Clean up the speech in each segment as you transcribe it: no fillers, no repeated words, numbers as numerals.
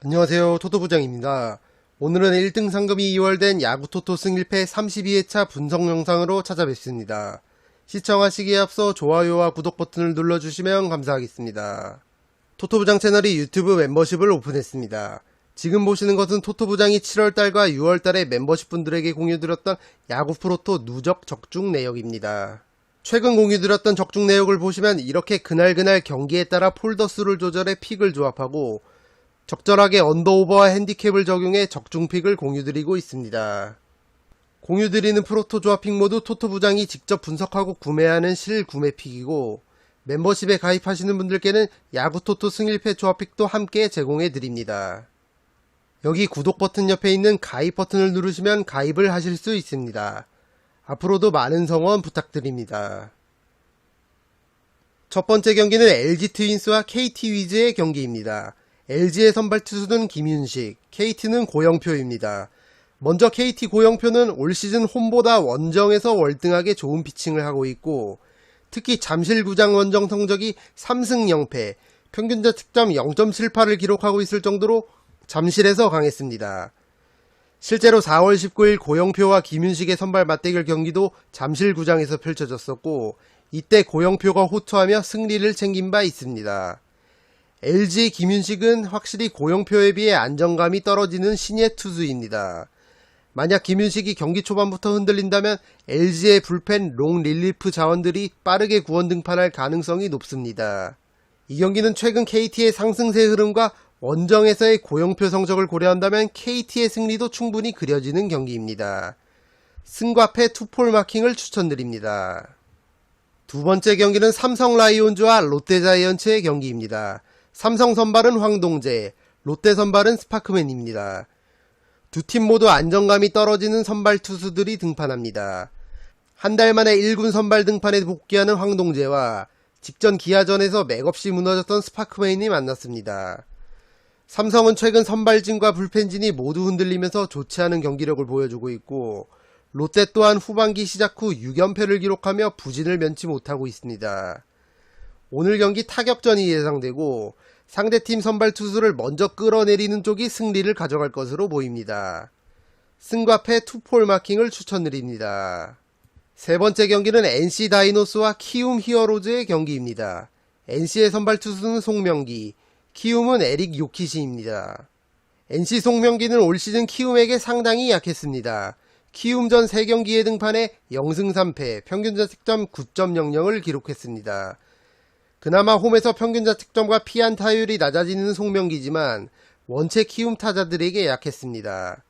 안녕하세요. 토토부장입니다. 오늘은 1등 상금이 2월된 야구토토 승1패 32회차 분석 영상으로 찾아뵙습니다. 시청하시기에 앞서 좋아요와 구독 버튼을 눌러주시면 감사하겠습니다. 토토부장 채널이 유튜브 멤버십을 오픈했습니다. 지금 보시는 것은 토토부장이 7월달과 6월달에 멤버십 분들에게 공유드렸던 야구 프로토 누적 적중 내역입니다. 최근 공유드렸던 적중 내역을 보시면 이렇게 그날 경기에 따라 폴더 수를 조절해 픽을 조합하고 적절하게 언더오버와 핸디캡을 적용해 적중픽을 공유드리고 있습니다. 공유드리는 프로토 조합픽 모두 토토부장이 직접 분석하고 구매하는 실구매 픽이고 멤버십에 가입하시는 분들께는 야구토토 승1패 조합픽도 함께 제공해드립니다. 여기 구독 버튼 옆에 있는 가입 버튼을 누르시면 가입을 하실 수 있습니다. 앞으로도 많은 성원 부탁드립니다. 첫 번째 경기는 LG 트윈스와 KT 위즈의 경기입니다. LG의 선발 투수는 김윤식, KT는 고영표입니다. 먼저 KT 고영표는 올 시즌 홈보다 원정에서 월등하게 좋은 피칭을 하고 있고 특히 잠실구장 원정 성적이 3승 0패, 평균 자책점 0.78을 기록하고 있을 정도로 잠실에서 강했습니다. 실제로 4월 19일 고영표와 김윤식의 선발 맞대결 경기도 잠실구장에서 펼쳐졌었고 이때 고영표가 호투하며 승리를 챙긴 바 있습니다. LG 김윤식은 확실히 고영표에 비해 안정감이 떨어지는 신예 투수입니다. 만약 김윤식이 경기 초반부터 흔들린다면 LG의 불펜 롱 릴리프 자원들이 빠르게 구원 등판할 가능성이 높습니다. 이 경기는 최근 KT의 상승세 흐름과 원정에서의 고영표 성적을 고려한다면 KT의 승리도 충분히 그려지는 경기입니다. 승과 패 투폴 마킹을 추천드립니다. 두 번째 경기는 삼성 라이온즈와 롯데 자이언츠의 경기입니다. 삼성 선발은 황동재, 롯데 선발은 스파크맨입니다. 두 팀 모두 안정감이 떨어지는 선발 투수들이 등판합니다. 한 달 만에 1군 선발 등판에 복귀하는 황동재와 직전 기아전에서 맥없이 무너졌던 스파크맨이 만났습니다. 삼성은 최근 선발진과 불펜진이 모두 흔들리면서 좋지 않은 경기력을 보여주고 있고 롯데 또한 후반기 시작 후 6연패를 기록하며 부진을 면치 못하고 있습니다. 오늘 경기 타격전이 예상되고 상대팀 선발 투수를 먼저 끌어내리는 쪽이 승리를 가져갈 것으로 보입니다. 승과 패 투폴 마킹을 추천드립니다. 세 번째 경기는 NC 다이노스와 키움 히어로즈의 경기입니다. NC의 선발 투수는 송명기, 키움은 에릭 요키시입니다. NC 송명기는 올 시즌 키움에게 상당히 약했습니다. 키움전 3경기에 등판해 0승 3패, 평균 자책점 9.00을 기록했습니다. 그나마 홈에서 평균 자책점과 피안타율이 낮아지는 송명기지만 원체 키움 타자들에게 약했습니다.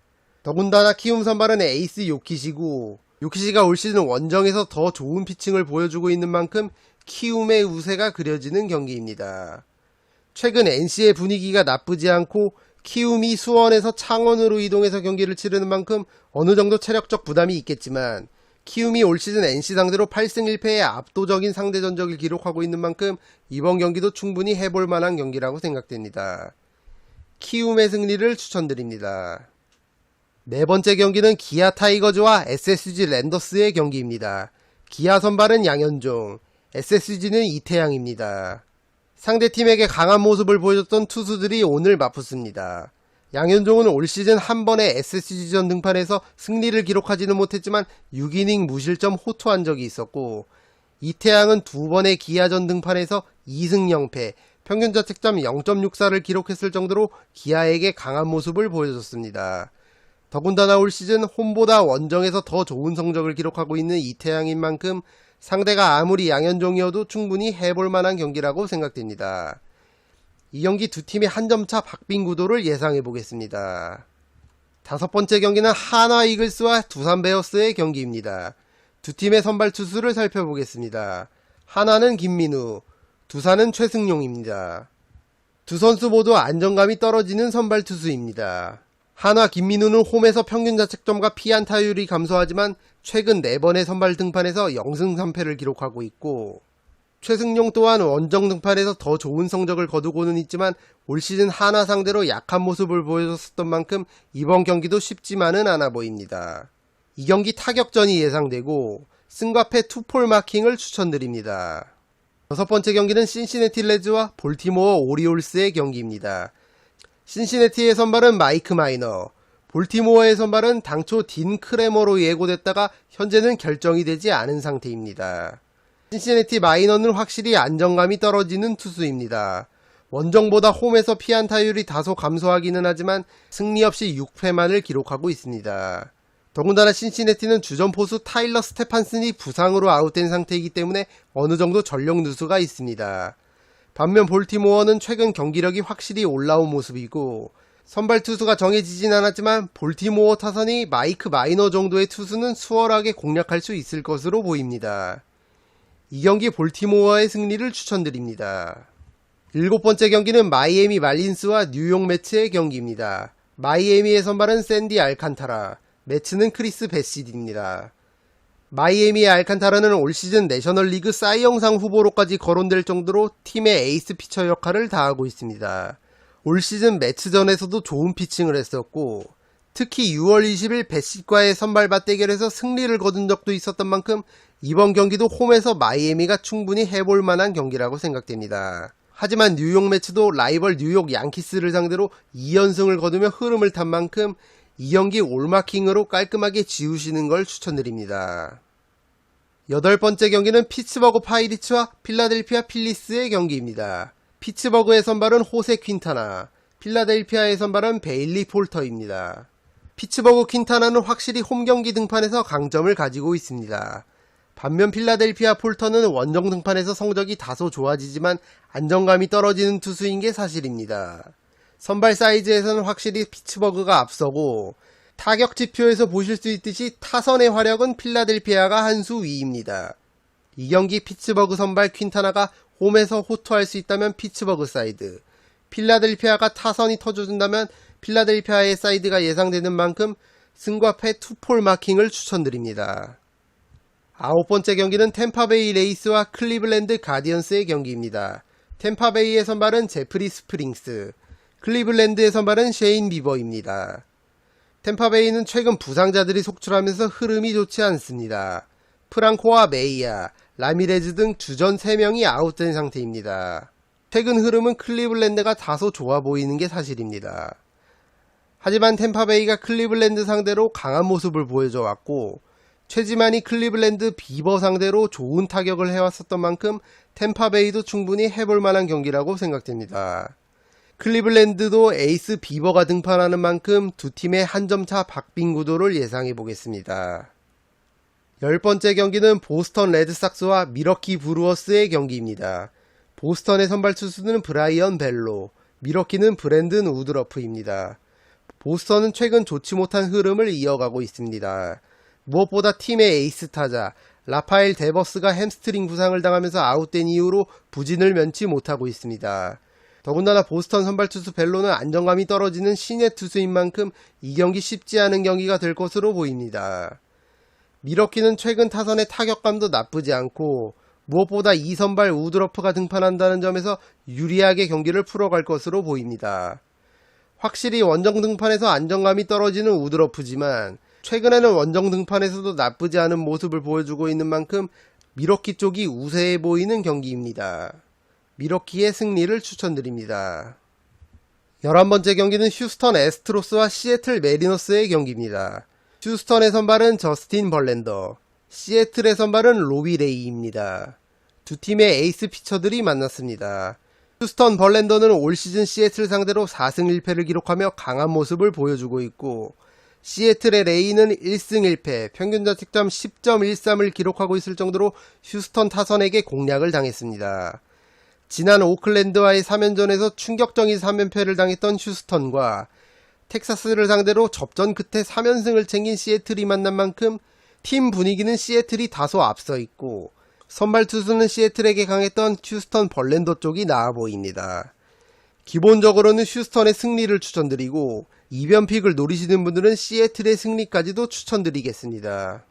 더군다나 키움 선발은 에이스 요키시고 요키시가 올 시즌 원정에서 더 좋은 피칭을 보여주고 있는 만큼 키움의 우세가 그려지는 경기입니다. 최근 NC의 분위기가 나쁘지 않고 키움이 수원에서 창원으로 이동해서 경기를 치르는 만큼 어느 정도 체력적 부담이 있겠지만 키움이 올 시즌 NC 상대로 8승 1패의 압도적인 상대 전적을 기록하고 있는 만큼 이번 경기도 충분히 해볼 만한 경기라고 생각됩니다. 키움의 승리를 추천드립니다. 네 번째 경기는 기아 타이거즈와 SSG 랜더스의 경기입니다. 기아 선발은 양현종, SSG는 이태양입니다. 상대팀에게 강한 모습을 보여줬던 투수들이 오늘 맞붙습니다. 양현종은 올 시즌 한 번의 SSG전 등판에서 승리를 기록하지는 못했지만 6이닝 무실점 호투한 적이 있었고 이태양은 2번의 기아전 등판에서 2승 0패, 평균 자책점 0.64를 기록했을 정도로 기아에게 강한 모습을 보여줬습니다. 더군다나 올 시즌 홈보다 원정에서 더 좋은 성적을 기록하고 있는 이태양인 만큼 상대가 아무리 양현종이어도 충분히 해볼 만한 경기라고 생각됩니다. 이 경기 두 팀이 한 점차 박빙 구도를 예상해 보겠습니다. 다섯 번째 경기는 한화 이글스와 두산 베어스의 경기입니다. 두 팀의 선발 투수를 살펴보겠습니다. 한화는 김민우, 두산은 최승용입니다. 두 선수 모두 안정감이 떨어지는 선발 투수입니다. 한화 김민우는 홈에서 평균 자책점과 피안타율이 감소하지만 최근 4번의 선발 등판에서 0승 3패를 기록하고 있고 최승용 또한 원정 등판에서 더 좋은 성적을 거두고는 있지만 올 시즌 한화 상대로 약한 모습을 보여줬었던 만큼 이번 경기도 쉽지만은 않아 보입니다. 이 경기 타격전이 예상되고 승과 패 투폴 마킹을 추천드립니다. 여섯 번째 경기는 신시내티 레즈와 볼티모어 오리올스의 경기입니다. 신시내티의 선발은 마이크 마이너, 볼티모어의 선발은 당초 딘 크레머로 예고됐다가 현재는 결정이 되지 않은 상태입니다. 신시내티 마이너는 확실히 안정감이 떨어지는 투수입니다. 원정보다 홈에서 피안타율이 다소 감소하기는 하지만 승리 없이 6패만을 기록하고 있습니다. 더군다나 신시내티는 주전 포수 타일러 스테판슨이 부상으로 아웃된 상태이기 때문에 어느 정도 전력 누수가 있습니다. 반면 볼티모어는 최근 경기력이 확실히 올라온 모습이고 선발 투수가 정해지진 않았지만 볼티모어 타선이 마이크 마이너 정도의 투수는 수월하게 공략할 수 있을 것으로 보입니다. 이 경기 볼티모어의 승리를 추천드립니다. 7번째 경기는 마이애미 말린스와 뉴욕 매츠의 경기입니다. 마이애미의 선발은 샌디 알칸타라, 매츠는 크리스 베시디입니다. 마이애미의 알칸타라는 올 시즌 내셔널리그 사이영상 후보로까지 거론될 정도로 팀의 에이스 피처 역할을 다하고 있습니다. 올 시즌 매츠전에서도 좋은 피칭을 했었고 특히 6월 20일 베시과의 선발 맞대결에서 승리를 거둔 적도 있었던 만큼 이번 경기도 홈에서 마이애미가 충분히 해볼 만한 경기라고 생각됩니다. 하지만 뉴욕 매츠도 라이벌 뉴욕 양키스를 상대로 2연승을 거두며 흐름을 탄 만큼 이 경기 올마킹으로 깔끔하게 지우시는 걸 추천드립니다. 8번째 경기는 피츠버그 파이리츠와 필라델피아 필리스의 경기입니다. 피츠버그의 선발은 호세 퀸타나, 필라델피아의 선발은 베일리 폴터입니다. 피츠버그 퀸타나는 확실히 홈경기 등판에서 강점을 가지고 있습니다. 반면 필라델피아 폴터는 원정 등판에서 성적이 다소 좋아지지만 안정감이 떨어지는 투수인 게 사실입니다. 선발 사이즈에서는 확실히 피츠버그가 앞서고 타격 지표에서 보실 수 있듯이 타선의 화력은 필라델피아가 한 수 위입니다. 이 경기 피츠버그 선발 퀸타나가 홈에서 호투할 수 있다면 피츠버그 사이드, 필라델피아가 타선이 터져준다면 필라델피아의 사이드가 예상되는 만큼 승과 패 투폴 마킹을 추천드립니다. 9번째 경기는 템파베이 레이스와 클리블랜드 가디언스의 경기입니다. 템파베이의 선발은 제프리 스프링스, 클리블랜드의 선발은 셰인 비버입니다. 템파베이는 최근 부상자들이 속출하면서 흐름이 좋지 않습니다. 프랑코와 메이야, 라미레즈 등 주전 3명이 아웃된 상태입니다. 최근 흐름은 클리블랜드가 다소 좋아 보이는 게 사실입니다. 하지만 템파베이가 클리블랜드 상대로 강한 모습을 보여줘 왔고 최지만이 클리블랜드 비버 상대로 좋은 타격을 해왔었던 만큼 템파베이도 충분히 해볼 만한 경기라고 생각됩니다. 클리블랜드도 에이스 비버가 등판하는 만큼 두 팀의 한 점차 박빙 구도를 예상해 보겠습니다. 10번째 경기는 보스턴 레드삭스와 미러키 브루어스의 경기입니다. 보스턴의 선발 투수는 브라이언 벨로, 미러키는 브랜든 우드러프입니다. 보스턴은 최근 좋지 못한 흐름을 이어가고 있습니다. 무엇보다 팀의 에이스 타자 라파엘 데버스가 햄스트링 부상을 당하면서 아웃된 이후로 부진을 면치 못하고 있습니다. 더군다나 보스턴 선발 투수 벨로는 안정감이 떨어지는 신예 투수인 만큼 이 경기 쉽지 않은 경기가 될 것으로 보입니다. 미러키는 최근 타선의 타격감도 나쁘지 않고 무엇보다 2선발 우드러프가 등판한다는 점에서 유리하게 경기를 풀어갈 것으로 보입니다. 확실히 원정 등판에서 안정감이 떨어지는 우드러프지만 최근에는 원정 등판에서도 나쁘지 않은 모습을 보여주고 있는 만큼 미러키 쪽이 우세해 보이는 경기입니다. 미러키의 승리를 추천드립니다. 11번째 경기는 휴스턴 애스트로스와 시애틀 메리너스의 경기입니다. 휴스턴의 선발은 저스틴 벌랜더, 시애틀의 선발은 로비 레이입니다. 두 팀의 에이스 피처들이 만났습니다. 휴스턴 벌랜더는 올 시즌 시애틀 상대로 4승 1패를 기록하며 강한 모습을 보여주고 있고 시애틀의 레이는 1승 1패, 평균 자책점 10.13을 기록하고 있을 정도로 휴스턴 타선에게 공략을 당했습니다. 지난 오클랜드와의 3연전에서 충격적인 3연패를 당했던 휴스턴과 텍사스를 상대로 접전 끝에 3연승을 챙긴 시애틀이 만난 만큼 팀 분위기는 시애틀이 다소 앞서 있고 선발 투수는 시애틀에게 강했던 휴스턴 벌랜더 쪽이 나아 보입니다. 기본적으로는 휴스턴의 승리를 추천드리고 이변픽을 노리시는 분들은 시애틀의 승리까지도 추천드리겠습니다.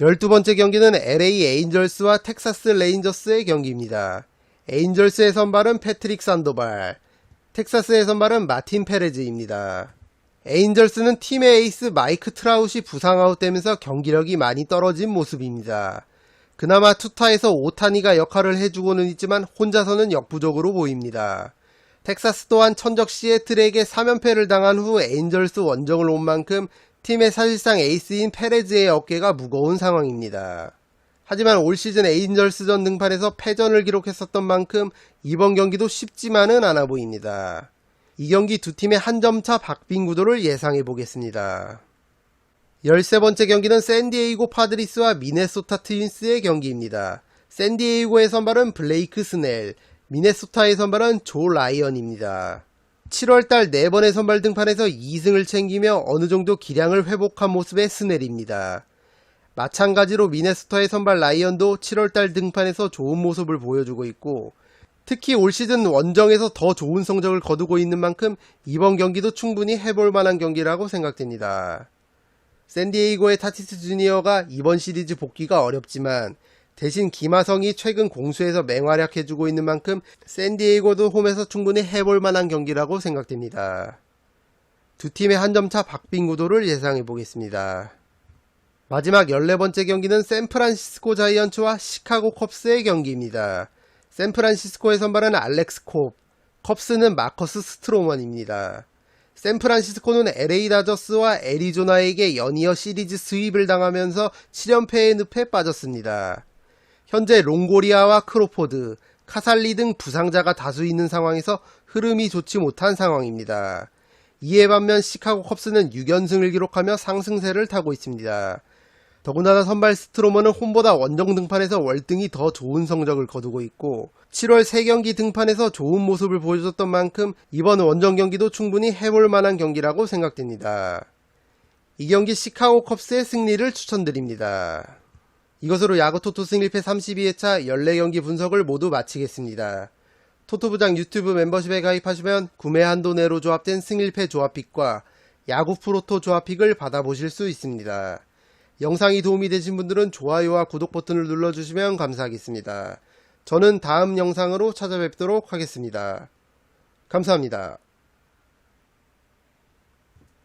12번째 경기는 LA 에인절스와 텍사스 레인저스의 경기입니다. 에인절스의 선발은 패트릭 산도발, 텍사스의 선발은 마틴 페레즈입니다. 에인절스는 팀의 에이스 마이크 트라웃이 부상 아웃되면서 경기력이 많이 떨어진 모습입니다. 그나마 투타에서 오타니가 역할을 해주고는 있지만 혼자서는 역부족으로 보입니다. 텍사스 또한 천적 시애틀에게 3연패를 당한 후 에인절스 원정을 온 만큼 팀의 사실상 에이스인 페레즈의 어깨가 무거운 상황입니다. 하지만 올 시즌 에인절스전 등판에서 패전을 기록했었던 만큼 이번 경기도 쉽지만은 않아 보입니다. 이 경기 두 팀의 한 점차 박빙 구도를 예상해 보겠습니다. 13번째 경기는 샌디에이고 파드리스와 미네소타 트윈스의 경기입니다. 샌디에이고의 선발은 블레이크 스넬, 미네소타의 선발은 조 라이언입니다. 7월달 4번의 선발 등판에서 2승을 챙기며 어느정도 기량을 회복한 모습의 스넬입니다. 마찬가지로 미네소타의 선발 라이언도 7월달 등판에서 좋은 모습을 보여주고 있고, 특히 올 시즌 원정에서 더 좋은 성적을 거두고 있는 만큼 이번 경기도 충분히 해볼 만한 경기라고 생각됩니다. 샌디에이고의 타티스 주니어가 이번 시리즈 복귀가 어렵지만 대신 김하성이 최근 공수에서 맹활약해주고 있는 만큼 샌디에이고도 홈에서 충분히 해볼 만한 경기라고 생각됩니다. 두 팀의 한 점차 박빙 구도를 예상해 보겠습니다. 마지막 14번째 경기는 샌프란시스코 자이언츠와 시카고 컵스의 경기입니다. 샌프란시스코의 선발은 알렉스 콥, 컵스는 마커스 스트로먼입니다. 샌프란시스코는 LA 다저스와 애리조나에게 연이어 시리즈 스윕을 당하면서 7연패의 늪에 빠졌습니다. 현재 롱고리아와 크로포드, 카살리 등 부상자가 다수 있는 상황에서 흐름이 좋지 못한 상황입니다. 이에 반면 시카고 컵스는 6연승을 기록하며 상승세를 타고 있습니다. 더군다나 선발 스트로먼은 홈보다 원정 등판에서 월등히 더 좋은 성적을 거두고 있고 7월 3경기 등판에서 좋은 모습을 보여줬던 만큼 이번 원정 경기도 충분히 해볼 만한 경기라고 생각됩니다. 이 경기 시카고 컵스의 승리를 추천드립니다. 이것으로 야구토토 승리패 32회차 14경기 분석을 모두 마치겠습니다. 토토부장 유튜브 멤버십에 가입하시면 구매 한도 내로 조합된 승리패 조합픽과 야구 프로토 조합픽을 받아보실 수 있습니다. 영상이 도움이 되신 분들은 좋아요와 구독 버튼을 눌러주시면 감사하겠습니다. 저는 다음 영상으로 찾아뵙도록 하겠습니다. 감사합니다.